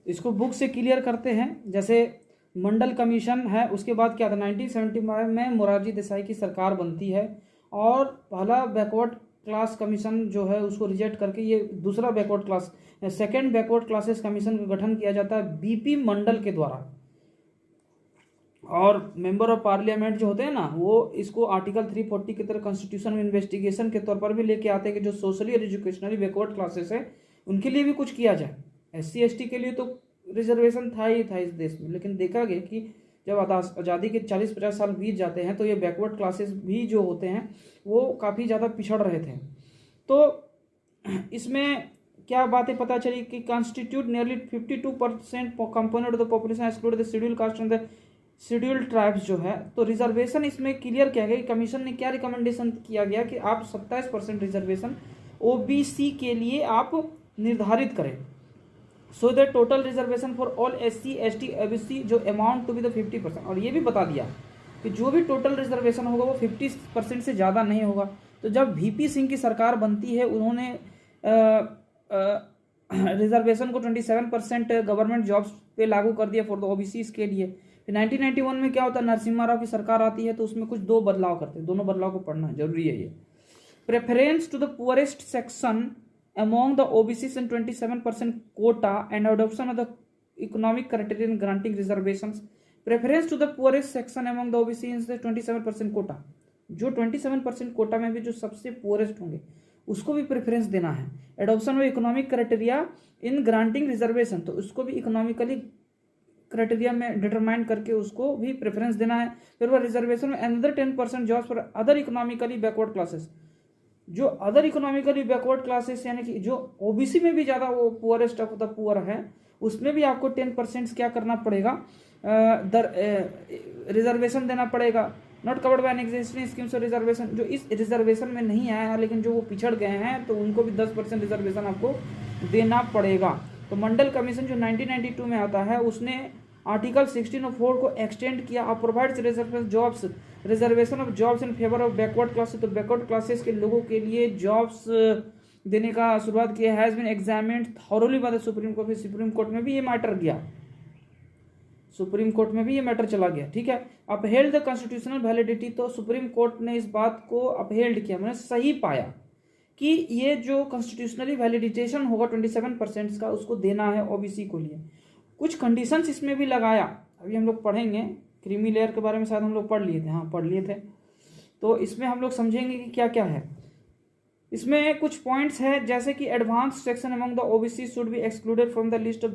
इसको बुक से क्लियर करते हैं। जैसे मंडल कमीशन है, उसके बाद क्या था, 1975 में मोरारजी देसाई की सरकार बनती है और पहला बैकवर्ड क्लास कमीशन जो है उसको रिजेक्ट करके ये दूसरा backward class, second backward classes commission का गठन किया जाता है बीपी मंडल के द्वारा। और मेंबर ऑफ पार्लियामेंट जो होते हैं ना, वो इसको आर्टिकल 340 की तरह कॉन्स्टिट्यूशन में इन्वेस्टिगेशन के तौर पर भी लेके आते हैं कि जो सोशली और एजुकेशनली बैकवर्ड क्लासेस है उनके लिए भी कुछ किया जाए। SC ST के लिए तो रिजर्वेशन था ही था इस देश में, लेकिन देखा गया कि जब आज़ादी के 40-50 साल बीत जाते हैं तो ये बैकवर्ड क्लासेस भी जो होते हैं वो काफ़ी ज़्यादा पिछड़ रहे थे। तो इसमें क्या बातें पता चली कि constitute nearly 52% component of the population exclude the schedule caste and the schedule tribes जो है। तो रिजर्वेशन इसमें क्लियर किया गया कि कमीशन ने क्या रिकमेंडेशन किया गया कि आप 27% रिजर्वेशन OBC के लिए आप निर्धारित करें। So the total reservation for all SC ST OBC जो अमाउंट टू बी द 50%। और ये भी बता दिया कि जो भी टोटल रिजर्वेशन होगा वो 50% से ज़्यादा नहीं होगा। तो जब VP सिंह की सरकार बनती है उन्होंने रिजर्वेशन को 27% गवर्नमेंट जॉब्स पे लागू कर दिया फॉर द OBCs के लिए। फिर 1991 में क्या होता है, नरसिम्हा राव की सरकार आती है तो उसमें कुछ दो बदलाव करते हैं, दोनों बदलाव को पढ़ना जरूरी है। ये preference to the poorest section among the OBCs and 27% quota and adoption of the economic criterion granting reservations. Preference to the poorest section among the OBCs is the 27% quota। जो 27% कोटा में भी जो सबसे पुअरेस्ट होंगे उसको भी प्रेफरेंस देना है। Adoption of economic criteria in granting reservation, तो उसको भी इकोनॉमिकली क्राइटेरिया में डिटरमाइन करके उसको भी प्रेफरेंस देना है। फिर वो रिजर्वेशन में another 10% jobs for other economically backward classes, जो अदर इकोनॉमिकली बैकवर्ड क्लासेस यानी कि जो OBC में भी ज़्यादा वो पुअरेस्ट ऑफ द पुअर है उसमें भी आपको 10% क्या करना पड़ेगा, रिजर्वेशन देना पड़ेगा। Not covered by an existing schemes of reservation, जो इस रिजर्वेशन में नहीं आया है लेकिन जो वो पिछड़ गए हैं तो उनको भी 10% रिजर्वेशन आपको देना पड़ेगा। तो मंडल कमीशन जो 1992 में आता है उसने आर्टिकल 1604 को एक्सटेंड किया। और provides reservation of jobs in favour of backward classes, तो बैकवर्ड क्लासेस के लोगों के लिए जॉब्स देने का शुरुआत किया। Has been examined thoroughly by the supreme court. फिर सुप्रीम कोर्ट में भी ये मैटर गया, सुप्रीम कोर्ट में भी ये मैटर चला गया, ठीक है। अपहेल्ड द कॉन्स्टिट्यूशनल वैलिडिटी, तो सुप्रीम कोर्ट ने इस बात को अपहेल्ड किया, मैंने सही पाया कि ये जो कॉन्स्टिट्यूशनली वैलिडिटेशन होगा 27% का उसको देना है OBC को लिए। कुछ कंडीशंस इसमें भी लगाया, अभी हम लोग पढ़ेंगे। क्रीमी लेयर के बारे में शायद हम लोग पढ़ लिए थे, हाँ पढ़ लिए थे। तो इसमें हम लोग समझेंगे कि क्या क्या है। इसमें कुछ पॉइंट्स है जैसे कि advance section among the OBC should be excluded from the list of